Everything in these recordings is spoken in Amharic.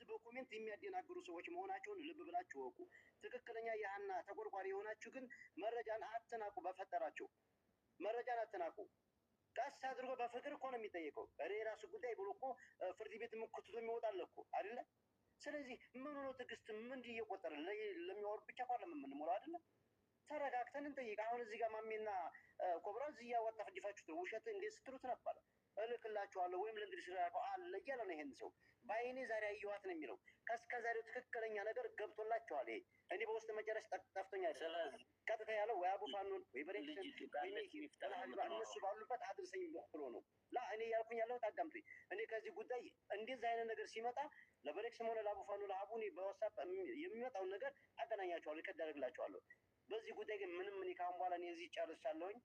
በዚህ በኮሜንት የሚያደናግሩ ሰዎች መሆናቸውን ልብ ብላችሁ ወቁ። ትክክለኛ የሀና ተቆርቋሪ የሆናችሁ ግን መረጃን አትናቁ። በፈጠራችሁ መረጃን አትናቁ። ቀስ አድርጎ በፍቅር እኮ ነው የሚጠየቀው። እኔ የራሱ ጉዳይ ብሎ እኮ ፍርድ ቤት ምክቱቶ የሚወጣል እኮ አይደለ? ስለዚህ ምን ሆኖ ትዕግስት ምን እየቆጠረ ለሚያወሩ ብቻ እኮ ለምንሞላው አይደለ? ተረጋግተን እንጠይቅ። አሁን እዚህ ጋር ማሜና ኮብራ እዚህ እያወጣ ፍጅፋችሁት ውሸት እንዴት ስትሉት ነበረ? እልክላችኋለሁ ወይም ለእንግዲህ ስላቀው አለ እያለ ነው። ይሄን ሰው በአይኔ ዛሬ አየኋት ነው የሚለው። ከእስከ ዛሬው ትክክለኛ ነገር ገብቶላቸዋል። ይሄ እኔ በውስጥ መጨረሻ ጠፍቶኛል። ስለዚህ ቀጥታ ያለው ወይ አቡ ፋኖን ወይ በሬክሽን እነሱ ባሉበት አድርሰኝ ብሎ ነው። ላ እኔ ያልኩኝ ያለሁት አዳምጡኝ። እኔ ከዚህ ጉዳይ እንደዚህ አይነት ነገር ሲመጣ ለበሬክሽን ሆነ ለአቡ ፋኖ ለአቡኒ በዋትስአፕ የሚመጣውን ነገር አገናኛቸዋለሁ፣ ይከዳረግላቸዋለሁ። በዚህ ጉዳይ ግን ምንም እኔ ካሁን በኋላ እኔ እዚህ ጨርሻለሁኝ።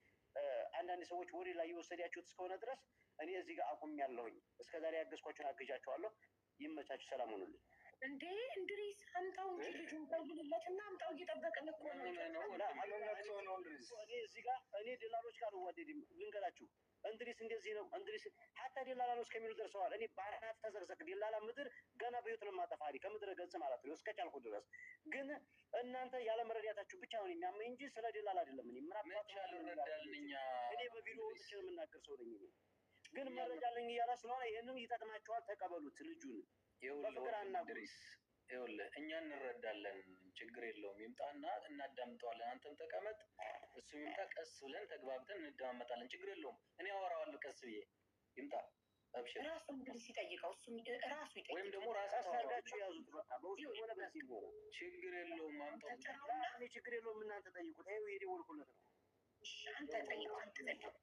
አንዳንድ ሰዎች ወሬ ላይ የወሰዳችሁት እስከሆነ ድረስ እኔ እዚህ ጋር አቁሜያለሁኝ። እስከዛሬ ያገዝኳችሁን አግዣችኋለሁ። ይመቻችሁ። ሰላም ሁኑልኝ። እንዴ እንድሪስ አምጣው እንጂ ልጁን ደውልለትና አምጣው። እየጠበቅን እኮ ነው። እዚህ ጋር እኔ ደላሎች ጋር አልዋደድም። ልንገራችሁ፣ እንድሪስ እንደዚህ ነው እንድሪስ ሀታ ደላላ ነው እስከሚሉ ደርሰዋል። እኔ በአናት ተዘቅዘቅ ደላላ ምድር ገና በህይወት ነው የማጠፋህ ከምድረ ገጽ ማለት ነው እስከቻልኩ ድረስ። ግን እናንተ ያለ መረዳታችሁ ብቻ ነው የሚያመኝ እንጂ ስለ ደላላ አይደለም። እኔ እኔ በቪዲዮ ወጥቼ የምናገር ሰው ነኝ። ግን መረጃ አለኝ እያለ ስለሆነ ይህንን ይጠቅማቸዋል። ተቀበሉት። ልጁን በፍቅር አናግሩት። ይኸውልህ እኛ እንረዳለን፣ ችግር የለውም። ይምጣና እናዳምጠዋለን። አንተም ተቀመጥ፣ እሱ ይምጣ። ቀስ ብለን ተግባብተን እንደማመጣለን። ችግር የለውም። እኔ አወራዋለሁ ቀስ ብዬ። ይምጣ። አብሽር። ራሱ እንግዲህ ሲጠይቀው እሱ ራሱ ይጠይቀው፣ ወይም ደግሞ ራሱ አሳርጋችሁ ያዙት። በቃ በውስጥ ሆነ በዚህ ሆነ ችግር የለውም። አምጣው። እኔ ችግር የለውም። እናንተ ጠይቁት። ይኸው የደወልኩለት ነው። አንተ ጠይቀው። አንተ ጠይቀው።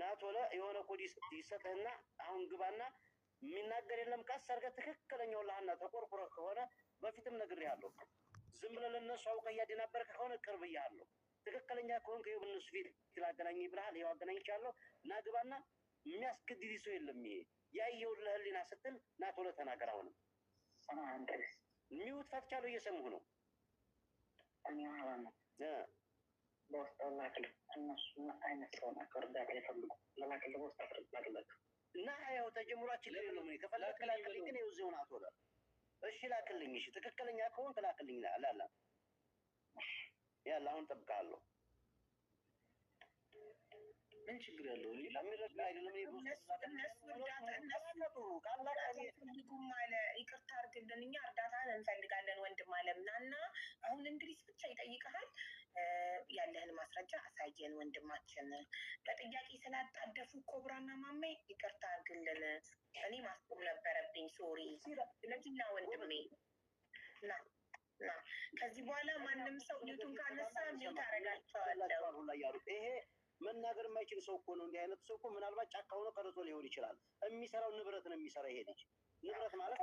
ናቶለ የሆነ ኮድ ይሰጥህና አሁን ግባና የሚናገር የለም። ቀስ አድርገህ ትክክለኛውን ለሀና ተቆርቁረህ ከሆነ በፊትም ነግሬሃለሁ። ዝም ብለህ ለእነሱ አውቀህ እያደናበርክ ከሆነ ቅርብ እያለሁ ትክክለኛ ከሆንክ ይኸው በእነሱ ፊት ላገናኝ ብለሃል። ይኸው አገናኝቻለሁ። ና ግባና የሚያስገድድ ሰው የለም። ይሄ ያየውን ለህሊና ስትል ናቶለ ተናገር። አሁንም ሚውት ፈትቻለሁ። እየሰሙህ ነው። በውስጥ ላክል እነሱ አይነት ሰው ናቸው። እርዳታ የፈልጉ ለላክል በውስጥ ላክላቸው እና ያው ተጀምሯችን ሌሎ ነው። ከፈለክ ላክልኝ፣ ግን ይኸው እዚሁ ናት ወደ እሺ ላክልኝ። እሺ ትክክለኛ ከሆንክ ላክልኝ። ላላ ያለ አሁን ጠብቃለሁ። ምን ችግር ያለው? ሌላ የሚረዳ አይደለም። እነሱ ፈልጉም አለ። ይቅርታ አድርግልን፣ እኛ እርዳታን እንፈልጋለን ወንድም አለምና እና አሁን እንድሪስ ብቻ ይጠይቀሃል። ያለህን ማስረጃ አሳየን ወንድማችን። በጥያቄ ስላጣደፉ ኮብራና ማሜ ይቅርታ አድርግልን። እኔ ማስቆም ነበረብኝ። ሶሪ። ስለዚህ ና ወንድሜ ና ና። ከዚህ በኋላ ማንም ሰው ኒውቱን ካነሳ ኒውት አረጋቸዋለሁ። ይሄ መናገር የማይችል ሰው እኮ ነው። እንዲህ አይነቱ ሰው እኮ ምናልባት ጫካ ሆኖ ቀርቶ ሊሆን ይችላል። የሚሰራው ንብረት ነው የሚሰራ። ይሄ ልጅ ንብረት ማለት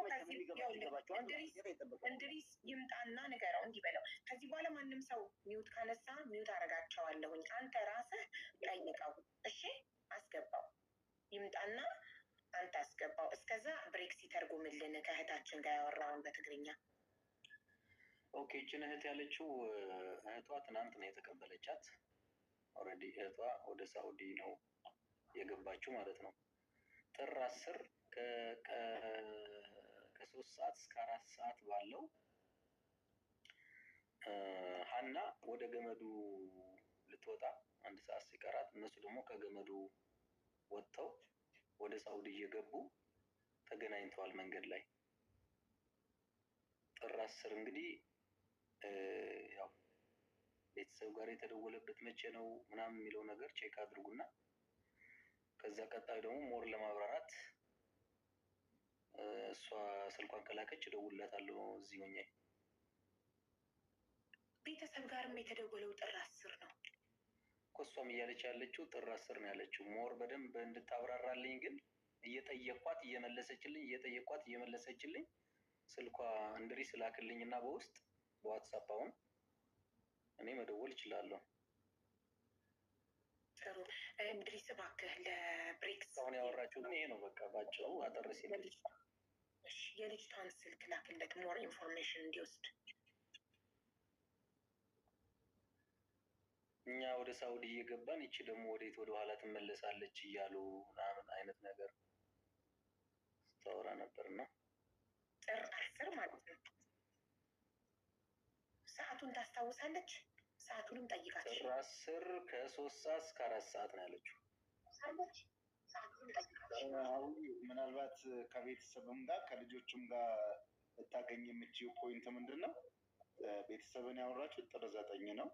እንድሪስ ይምጣና ንገረው፣ እንዲህ በለው። ከዚህ በኋላ ማንም ሰው ሚውት ካነሳ ሚውት አረጋቸዋለሁኝ። አንተ ራስህ ጠይቀው። እሺ አስገባው። ይምጣና አንተ አስገባው። እስከዛ ብሬክስ ይተርጉምልን ከእህታችን ጋር ያወራውን በትግርኛ። ኦኬ። ይችን እህት ያለችው እህቷ ትናንት ነው የተቀበለቻት። ኦልሬዲ እህቷ ወደ ሳኡዲ ነው የገባችው ማለት ነው። ጥር 10 ከ3 ሰዓት እስከ 4 ሰዓት ባለው ሀና ወደ ገመዱ ልትወጣ 1 ሰዓት ሲቀራት እነሱ ደግሞ ከገመዱ ወጥተው ወደ ሳኡዲ እየገቡ ተገናኝተዋል መንገድ ላይ። ጥር 10 እንግዲህ ያው ቤተሰብ ጋር የተደወለበት መቼ ነው ምናምን የሚለው ነገር ቼክ አድርጉና ከዛ ቀጣዩ ደግሞ ሞር ለማብራራት እሷ ስልኳን ከላከች እደውልላታለሁ። እዚህ ሆኜ ቤተሰብ ጋርም የተደወለው ጥር 10 ነው እኮ እሷም እያለች ያለችው ጥር 10 ነው ያለችው። ሞር በደንብ እንድታብራራልኝ ግን እየጠየኳት እየመለሰችልኝ ስልኳ እንድሪስ ላክልኝ እና በውስጥ በዋትሳፕ አሁን እኔ መደወል እችላለሁ። ጥሩ እንድሪስ እባክህ ለብሬክስ አሁን ያወራችሁ ግን ይሄ ነው። በቃ ባጭሩ አጠር ሲል የልጅቷን ስልክ ላክለት ሞር ኢንፎርሜሽን እንዲወስድ። እኛ ወደ ሳውዲ እየገባን ይቺ ደግሞ ወዴት ወደ ኋላ ትመለሳለች እያሉ ምናምን አይነት ነገር ታወራ ነበርና ጥር 10 ማለት ነው። ሰዓቱን ታስታውሳለች? ሰዓቱንም ጠይቃች። ጥር 10 ከ3 ሰዓት እስከ 4 ሰዓት ነው ያለችው። አሁን ምናልባት ከቤተሰብም ጋር ከልጆቹም ጋር ልታገኝ የምችው ፖይንት ምንድን ነው? ቤተሰብን ያወራችው ጥር 9 ነው።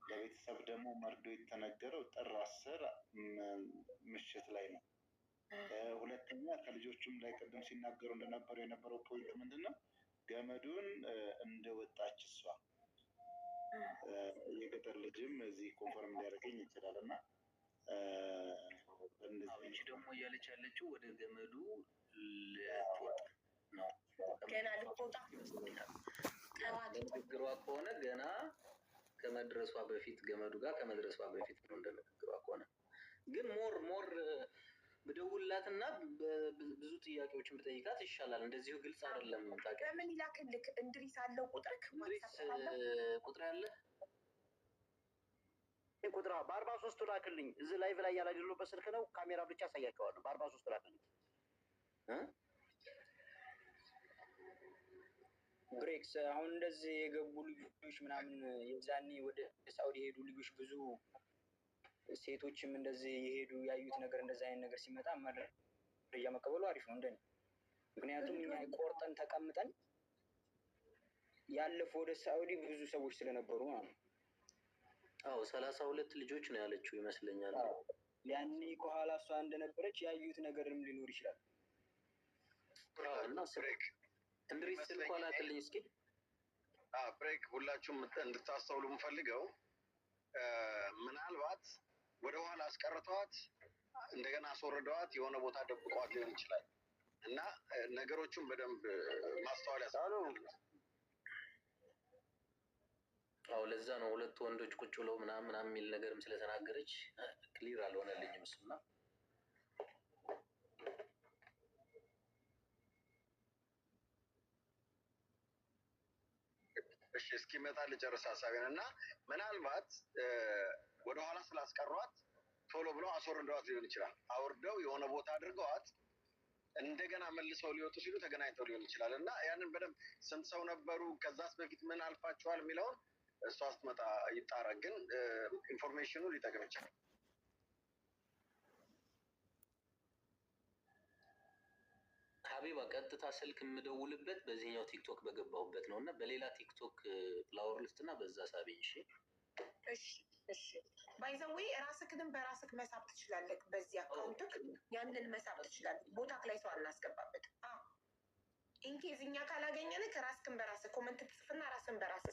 ለቤተሰብ ደግሞ መርዶ የተነገረው ጥር 10 ምሽት ላይ ነው። ሁለተኛ ከልጆቹም ላይ ቅድም ሲናገሩ እንደነበረው የነበረው ፖይንት ምንድን ነው? ገመዱን እንደወጣች እሷ የገጠር ልጅም እዚህ ኮንፈርም ሊያደርገኝ ይችላል እና ይቺ ደግሞ እያለች ያለችው ወደ ገመዱ ልትወጣ ነው። ገና ልትወጣ ንግግሯ ከሆነ ገና ከመድረሷ በፊት ገመዱ ጋር ከመድረሷ በፊት ነው እንደ ንግግሯ ከሆነ። ግን ሞር ብደውልላትና ብዙ ጥያቄዎችን ብጠይቃት ይሻላል። እንደዚሁ ግልጽ አይደለም። በምን ይላክልክ? እንድሪስ አለው ቁጥርክ? ቁጥር ያለ ቁጥር በ43 ላክልኝ። እዚህ ላይቭ ላይ ያላደሉበት ስልክ ነው። ካሜራ ብቻ ያሳያቸዋለሁ። በ43 ላክልኝ። ብሬክስ አሁን እንደዚህ የገቡ ልጆች ምናምን የዛኔ ወደ ሳውዲ የሄዱ ልጆች ብዙ ሴቶችም እንደዚህ የሄዱ ያዩት ነገር እንደዚህ አይነት ነገር ሲመጣ መረጃ መቀበሉ አሪፍ ነው እንደኔ። ምክንያቱም እኛ ቆርጠን ተቀምጠን ያለፈው ወደ ሳውዲ ብዙ ሰዎች ስለነበሩ ማለት ነው። አዎ 32 ልጆች ነው ያለችው ይመስለኛል። ያኔ ከኋላ እሷ እንደነበረች ያዩት ነገርም ሊኖር ይችላል። እና ብሬክ እንድሪስ ስልኳ ላክልኝ እስኪ። ብሬክ ሁላችሁም እንድታስተውሉ የምፈልገው ምናልባት ወደኋላ አስቀርተዋት እንደገና አስወርደዋት የሆነ ቦታ ደብቀዋት ሊሆን ይችላል እና ነገሮቹን በደንብ ማስተዋል ያስፈልጋል። አዎ ለዛ ነው ሁለት ወንዶች ቁጭ ብለው ምናምን የሚል ነገርም ስለተናገረች ክሊር አልሆነልኝም እሱና። እሺ እስኪመጣ ልጨርስ ሀሳቤን እና ምናልባት ወደኋላ ስላስቀሯት ቶሎ ብለው አስወርደዋት ሊሆን ይችላል። አውርደው የሆነ ቦታ አድርገዋት እንደገና መልሰው ሊወጡ ሲሉ ተገናኝተው ሊሆን ይችላል እና ያንን በደንብ ስንት ሰው ነበሩ፣ ከዛስ በፊት ምን አልፋችኋል የሚለውን እሷ ስትመጣ ይጣራ። ግን ኢንፎርሜሽኑ ሊጠቅም ይችላል። ሀቢባ ቀጥታ ስልክ የምደውልበት በዚህኛው ቲክቶክ በገባሁበት ነው እና በሌላ ቲክቶክ ፍላወር ሊስት እና በዛ ሳቢኝ። እሺ ባይዘዌ ራስክንም በራስክ መሳብ ትችላለህ። በዚህ አካውንትክ ያንን መሳብ ትችላለህ። ቦታክ ላይ ሰው አናስገባበት። ኢንኬዝ እኛ ካላገኘንክ ራስክን በራስህ ኮመንት ትጽፍና ራስን በራስህ